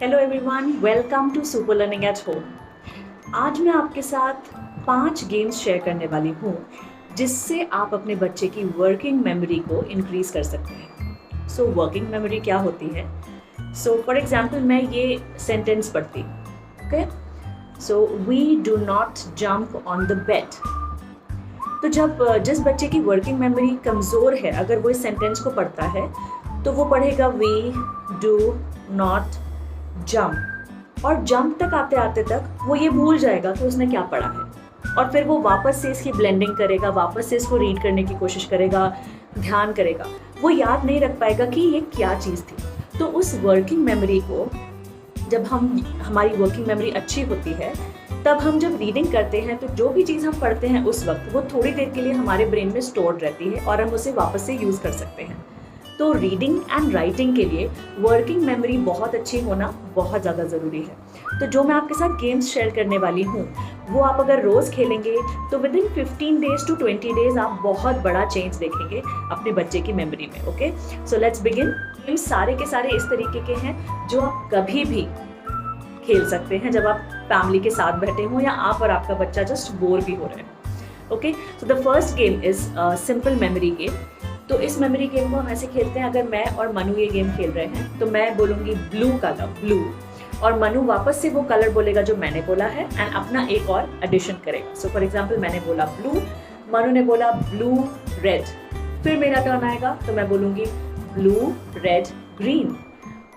Hello everyone, welcome to super learning at home. आज मैं आपके साथ 5 गेम्स शेयर करने वाली हूँ जिससे आप अपने बच्चे की वर्किंग मेमोरी को इंक्रीज कर सकते हैं। सो वर्किंग मेमोरी क्या होती है? सो फॉर एग्जांपल मैं ये सेंटेंस पढ़ती, okay, so we do not jump on the bed. तो जिस बच्चे की वर्किंग मेमोरी कमज़ोर है, अगर वो इस सेंटेंस को पढ़ता है तो वो पढ़ेगा वी डू नॉट जंप, और जंप तक आते आते तक वो ये भूल जाएगा कि उसने क्या पढ़ा है, और फिर वो वापस से इसकी ब्लेंडिंग करेगा, वापस से इसको रीड करने की कोशिश करेगा, ध्यान करेगा, वो याद नहीं रख पाएगा कि ये क्या चीज़ थी। तो उस वर्किंग मेमोरी को जब हमारी वर्किंग मेमोरी अच्छी होती है, तब हम जब रीडिंग करते हैं तो जो भी चीज़ हम पढ़ते हैं उस वक्त वो थोड़ी देर के लिए हमारे ब्रेन में स्टोर्ड रहती है और हम उसे वापस से यूज़ कर सकते हैं। तो रीडिंग एंड राइटिंग के लिए वर्किंग मेमोरी बहुत अच्छी होना बहुत ज़्यादा ज़रूरी है। तो जो मैं आपके साथ गेम्स शेयर करने वाली हूँ वो आप अगर रोज़ खेलेंगे तो within 15 days to 20 days आप बहुत बड़ा चेंज देखेंगे अपने बच्चे की मेमोरी में। Okay, so let's begin. Games सारे के सारे इस तरीके के हैं जो आप कभी भी खेल सकते हैं जब आप फैमिली के साथ बैठे हों या आप और आपका बच्चा जस्ट बोर भी हो रहे हैं। Okay, so the first game is simple memory game. तो इस मेमोरी गेम को हम ऐसे खेलते हैं, अगर मैं और मनु ये गेम खेल रहे हैं तो मैं बोलूँगी ब्लू कलर, ब्लू, और मनु वापस से वो कलर बोलेगा जो मैंने बोला है एंड अपना एक और एडिशन करेगा। सो फॉर एग्जांपल मैंने बोला ब्लू, मनु ने बोला ब्लू रेड, फिर मेरा टर्न आएगा तो मैं बोलूँगी ब्लू रेड ग्रीन,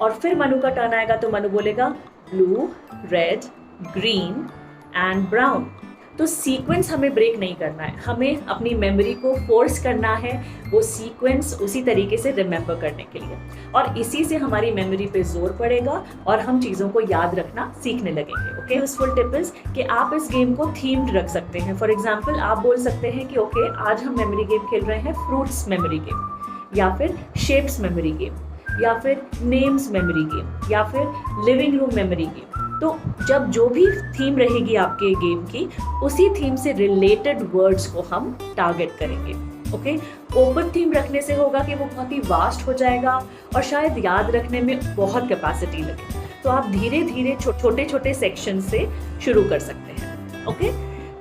और फिर मनु का टर्न आएगा तो मनु बोलेगा blue red green and brown. तो सीक्वेंस हमें ब्रेक नहीं करना है, हमें अपनी मेमोरी को फोर्स करना है वो सीक्वेंस उसी तरीके से रिमेंबर करने के लिए, और इसी से हमारी मेमोरी पे जोर पड़ेगा और हम चीज़ों को याद रखना सीखने लगेंगे। ओके, यूजफुल टिप इज कि आप इस गेम को थीम्ड रख सकते हैं। फॉर एग्जाम्पल आप बोल सकते हैं कि ओके, आज हम मेमोरी गेम खेल रहे हैं फ्रूट्स मेमोरी गेम, या फिर शेप्स मेमोरी गेम, या फिर नेम्स मेमोरी गेम, या फिर लिविंग रूम मेमोरी गेम। तो जब जो भी थीम रहेगी आपके गेम की, उसी थीम से रिलेटेड वर्ड्स को हम टारगेट करेंगे। ओके, ओपन थीम रखने से होगा कि वो बहुत ही वास्ट हो जाएगा और शायद याद रखने में बहुत कैपेसिटी लगे। तो आप धीरे धीरे छोटे छोटे सेक्शन से शुरू कर सकते हैं। Okay,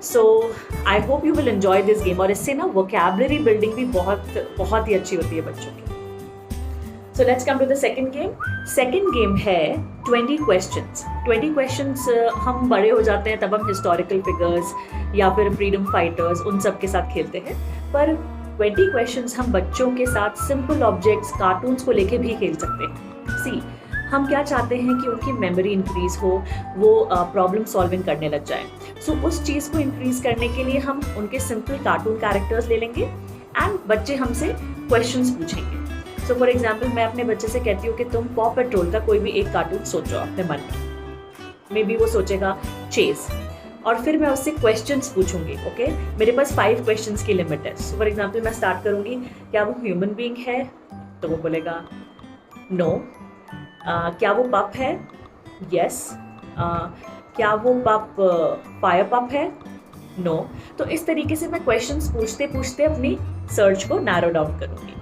so I hope you will enjoy this game, और इससे ना वोकैबुलरी बिल्डिंग भी बहुत ही अच्छी होती है बच्चों की। So let's come to the second game. Second game है 20 questions. 20 questions हम बड़े हो जाते हैं तब हम historical figures या फिर freedom fighters उन सब के साथ खेलते हैं, पर 20 questions हम बच्चों के साथ simple objects, cartoons को लेके भी खेल सकते हैं। See, हम क्या चाहते हैं कि उनकी memory increase हो, वो problem solving करने लग जाए। So उस चीज़ को increase करने के लिए हम उनके simple cartoon characters ले लेंगे and बच्चे हमसे questions पूछेंगे। सो फॉर एग्जाम्पल मैं अपने बच्चे से कहती हूँ कि तुम पॉ पेट्रोल का कोई भी एक कार्टून सोचो अपने मन में, मे बी वो सोचेगा चेज, और फिर मैं उससे क्वेश्चंस पूछूंगी। ओके, मेरे पास 5 क्वेश्चंस की लिमिट है। सो फॉर एग्जाम्पल मैं स्टार्ट करूँगी, क्या वो ह्यूमन बीइंग है? तो वो बोलेगा नो। क्या वो पप है? यस। क्या वो पप फायर पप है? नो। तो इस तरीके से मैं क्वेश्चंस पूछते पूछते अपनी सर्च को नैरो डाउन करूँगी।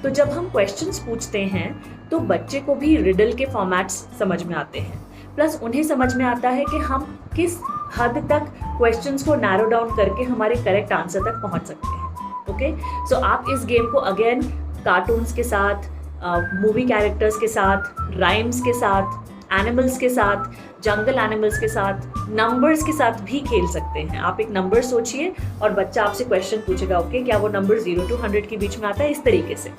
तो जब हम क्वेश्चंस पूछते हैं तो बच्चे को भी रिडल के फॉर्मेट्स समझ में आते हैं, प्लस उन्हें समझ में आता है कि हम किस हद तक क्वेश्चंस को नैरो डाउन करके हमारे करेक्ट आंसर तक पहुंच सकते हैं। ओके, सो आप इस गेम को अगेन कार्टून्स के साथ, मूवी कैरेक्टर्स के साथ, राइम्स के साथ, एनिमल्स के साथ, जंगल एनिमल्स के साथ, नंबर्स के साथ भी खेल सकते हैं। आप एक नंबर सोचिए और बच्चा आपसे क्वेश्चन पूछेगा, ओके, क्या वो नंबर 0 to 100 के बीच में आता है? इस तरीके से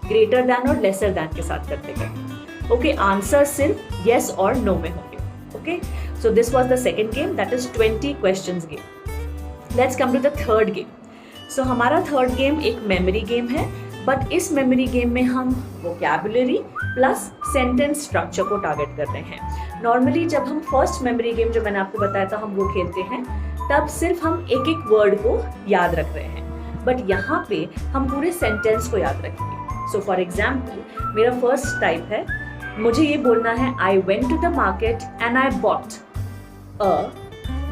ग्रेटर दैन और लेसर दैन के साथ करते हैं। ओके, आंसर सिर्फ येस और नो में होंगे। Okay, so this was the second game, that is 20 questions game. Let's come to the third game. So हमारा थर्ड गेम एक मेमोरी गेम है, बट इस मेमोरी गेम में हम वोकैबुलरी प्लस सेंटेंस स्ट्रक्चर को टारगेट कर रहे हैं। नॉर्मली जब हम फर्स्ट मेमोरी गेम जो मैंने आपको बताया था हम वो खेलते हैं, तब सिर्फ हम एक एक वर्ड को याद रख रहे हैं, बट यहाँ पे हम पूरे सेंटेंस को याद रखेंगे। सो फॉर एग्जाम्पल मेरा फर्स्ट टाइप है, मुझे ये बोलना है I went to the market and I bought a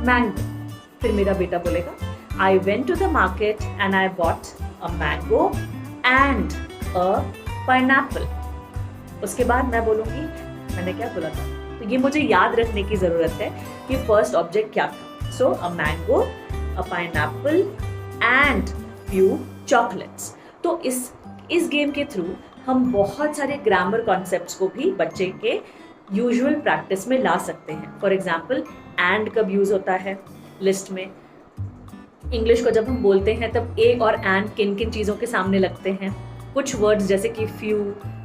mango. फिर मेरा बेटा बोलेगा I went to the market and I bought a mango and a pineapple. उसके बाद मैं बोलूँगी मैंने क्या बोला था? तो ये मुझे याद रखने की ज़रूरत है कि फर्स्ट ऑब्जेक्ट क्या था. So a mango, a pineapple and few chocolates. तो इस गेम के थ्रू हम बहुत सारे ग्रामर कॉन्सेप्ट्स को भी बच्चे के यूजुअल प्रैक्टिस में ला सकते हैं. फॉर एग्जाम्पल, एंड कब यूज़ होता है लिस्ट में, इंग्लिश को जब हम बोलते हैं तब ए और एंड किन किन चीज़ों के सामने लगते हैं, कुछ वर्ड्स जैसे कि फ्यू,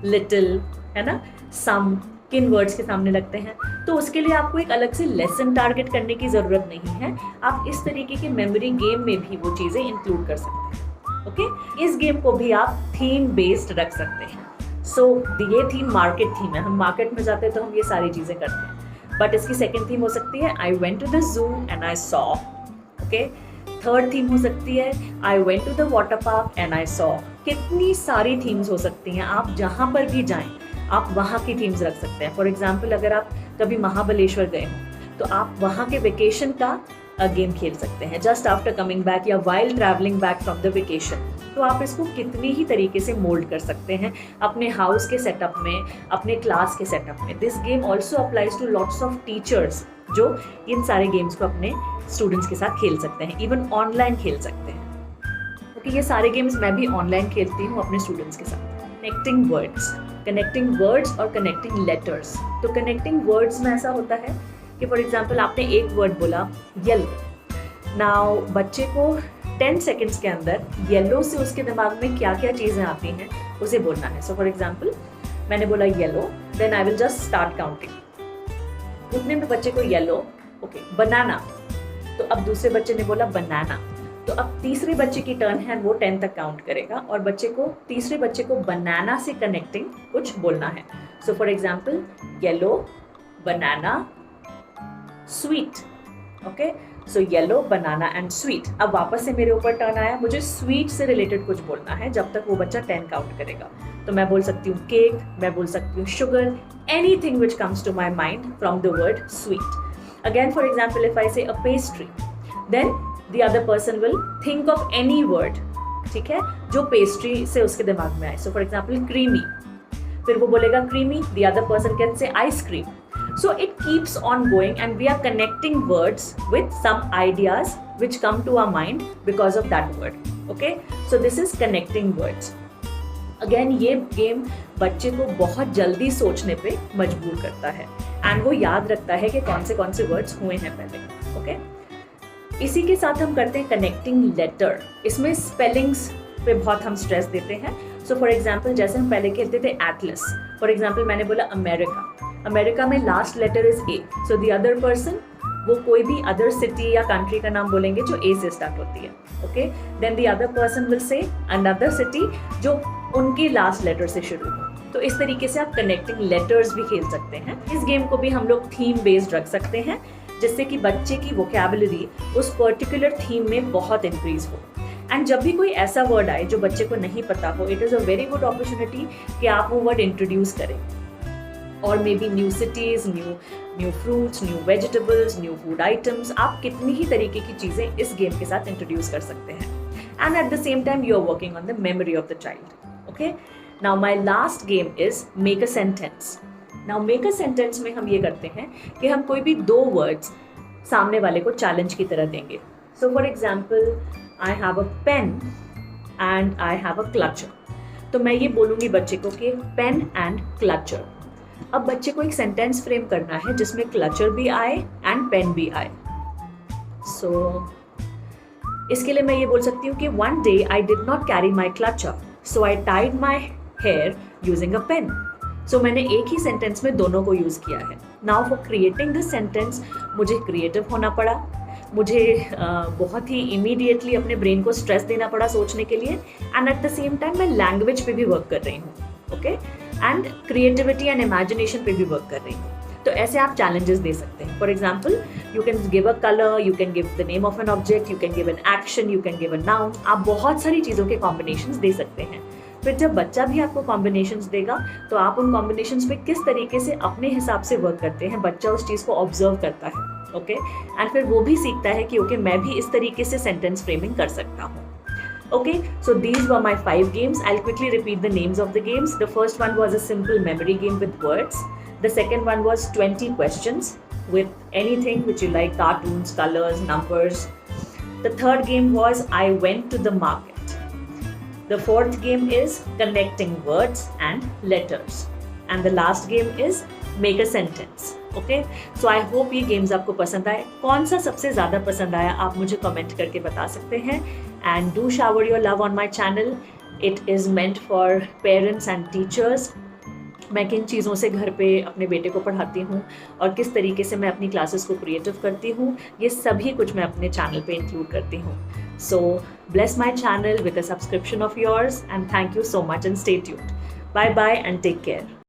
लिटिल, है ना, सम, किन वर्ड्स के सामने लगते हैं. तो उसके लिए आपको एक अलग से लेसन टारगेट करने की ज़रूरत नहीं है. आप इस तरीके के मेमोरी गेम में भी वो चीज़ें इंक्लूड कर सकते हैं. ओके, इस गेम को भी आप थीम बेस्ड रख सकते हैं. सो ये थीम मार्केट थीम है. हम मार्केट में जाते हैं तो हम ये सारी चीज़ें करते हैं. बट इसकी सेकेंड थीम हो सकती है I went to the zoo and I saw. Okay, third theme हो सकती है I went to the water park and I saw. कितनी सारी थीम्स हो सकती हैं. आप जहाँ पर भी जाएं आप वहाँ की थीम्स रख सकते हैं. फॉर एग्जाम्पल, अगर आप कभी महाबलेश्वर गए हो तो आप वहाँ के वेकेशन का गेम खेल सकते हैं, जस्ट आफ्टर कमिंग बैक या while travelling back from the vacation. तो आप इसको कितनी ही तरीके से मोल्ड कर सकते हैं अपने हाउस के सेटअप में, अपने क्लास के सेटअप में. This game also applies to lots of teachers जो इन सारे गेम्स को अपने स्टूडेंट्स के साथ खेल सकते हैं, इवन ऑनलाइन खेल सकते हैं. क्योंकि ये सारे गेम्स मैं भी ऑनलाइन खेलती हूँ अपने स्टूडेंट्स के साथ. कनेक्टिंग वर्ड्स और कनेक्टिंग लेटर्स. तो कनेक्टिंग वर्ड्स में ऐसा होता है कि फॉर एग्जाम्पल आपने एक वर्ड बोला येलो. नाउ बच्चे को 10 सेकेंड्स के अंदर येलो से उसके दिमाग में क्या क्या चीज़ें आती हैं उसे बोलना है. सो फॉर एग्जाम्पल, मैंने बोला yellow, then I will just start counting. उतने में बच्चे को येलो, ओके, बनाना. तो अब दूसरे बच्चे ने बोला बनाना. तो अब तीसरे बच्चे की टर्न है, वो 10 तक काउंट करेगा और तीसरे बच्चे को बनाना से कनेक्टिंग कुछ बोलना है. सो for example, yellow, banana, sweet. Okay, so yellow, banana and sweet. अब वापस से मेरे ऊपर टर्न आया, मुझे स्वीट से रिलेटेड कुछ बोलना है जब तक वो बच्चा 10 काउंट करेगा. तो मैं बोल सकती हूँ केक, मैं बोल सकती हूँ sugar, anything which comes to my mind from the word sweet. Again for example, if I say a pastry, then the other person will think of any word, ठीक है, जो पेस्ट्री से उसके दिमाग में आए. सो फॉर एग्जाम्पल क्रीमी, फिर वो बोलेगा creamy, the other person can say ice cream. So it keeps on going and we are connecting words with some ideas which come to our mind because of that word. Okay? So this is connecting words. Again, ये game बच्चे को बहुत जल्दी सोचने पे मजबूर करता है एंड वो याद रखता है कि कौन से वर्ड्स हुए हैं पहले. ओके, इसी के साथ हम करते हैं कनेक्टिंग लेटर. इसमें स्पेलिंग्स पे बहुत हम स्ट्रेस देते हैं. सो फॉर एग्जाम्पल, जैसे हम पहले खेलते थे एटलस. फॉर एग्जाम्पल, मैंने बोला अमेरिका में last letter is A. So the other person वो कोई भी अदर सिटी या कंट्री का नाम बोलेंगे जो ए से स्टार्ट होती है. Okay, then the other person will say another city जो उनकी लास्ट लेटर से शुरू हो. तो इस तरीके से आप कनेक्टिंग लेटर्स भी खेल सकते हैं. इस गेम को भी हम लोग थीम बेस्ड रख सकते हैं जिससे कि बच्चे की वोकैबुलरी उस पर्टिकुलर थीम में बहुत इंक्रीज हो. एंड जब भी कोई ऐसा वर्ड आए जो बच्चे को नहीं पता हो, it is a very good opportunity कि आप वो वर्ड इंट्रोड्यूस करें. और may be new cities, new fruits, new vegetables, new food items. आप कितनी ही तरीके की चीज़ें इस गेम के साथ इंट्रोड्यूस कर सकते हैं. And at the same time you are working on the memory of the child. Okay, now my last game is make a sentence. Now make a sentence में हम ये करते हैं कि हम कोई भी 2 वर्ड्स सामने वाले को चैलेंज की तरह देंगे. So for example, I have a pen and I have a clutcher. तो मैं ये बोलूँगी बच्चे को कि पेन एंड क्लचर. अब बच्चे को एक सेंटेंस फ्रेम करना है जिसमें क्लचर भी आए एंड पेन भी आए. सो इसके लिए मैं ये बोल सकती हूँ कि one day I did not carry my clutcher, so I tied my hair using a pen. So मैंने एक ही सेंटेंस में दोनों को यूज़ किया है. Now for creating this sentence मुझे क्रिएटिव होना पड़ा. मुझे बहुत ही इमीडिएटली अपने ब्रेन को स्ट्रेस देना पड़ा सोचने के लिए. And at the same time मैं लैंग्वेज पे भी वर्क कर रही हूँ. Okay, and creativity and imagination पे भी वर्क कर रही हूँ. तो ऐसे आप चैलेंजेस दे सकते हैं. For example, you can give a colour, you can give the name of an object, you can give an action, you can give a noun. आप बहुत सारी चीज़ों के कॉम्बिनेशंस दे सकते हैं. फिर जब बच्चा भी आपको कॉम्बिनेशंस देगा तो आप उन कॉम्बिनेशंस पे किस तरीके से अपने हिसाब से वर्क करते हैं, बच्चा उस चीज़ को ऑब्जर्व करता है. ओके, एंड फिर वो भी सीखता है कि ओके, मैं भी इस तरीके से सेंटेंस फ्रेमिंग कर सकता हूँ. Okay, so these were my 5 games. I'll quickly repeat the names of the games. The first one was a simple memory game with words. The second one was 20 questions with anything which you like, cartoons, colors, numbers. The third game was I went to the market. The fourth game is connecting words and letters. And the last game is make a sentence. Okay, so I hope ये games आपको पसंद आए. कौन सा सबसे ज़्यादा पसंद आया आप मुझे कमेंट करके बता सकते हैं. And do shower your love on my channel. It is meant for parents and teachers. मैं किन चीज़ों से घर पे अपने बेटे को पढ़ाती हूँ और किस तरीके से मैं अपनी क्लासेस को क्रिएटिव करती हूँ, ये सभी कुछ मैं अपने चैनल पे इंक्लूड करती हूँ. So bless my channel with a subscription of yours and thank you so much and stay tuned. Bye bye and take care.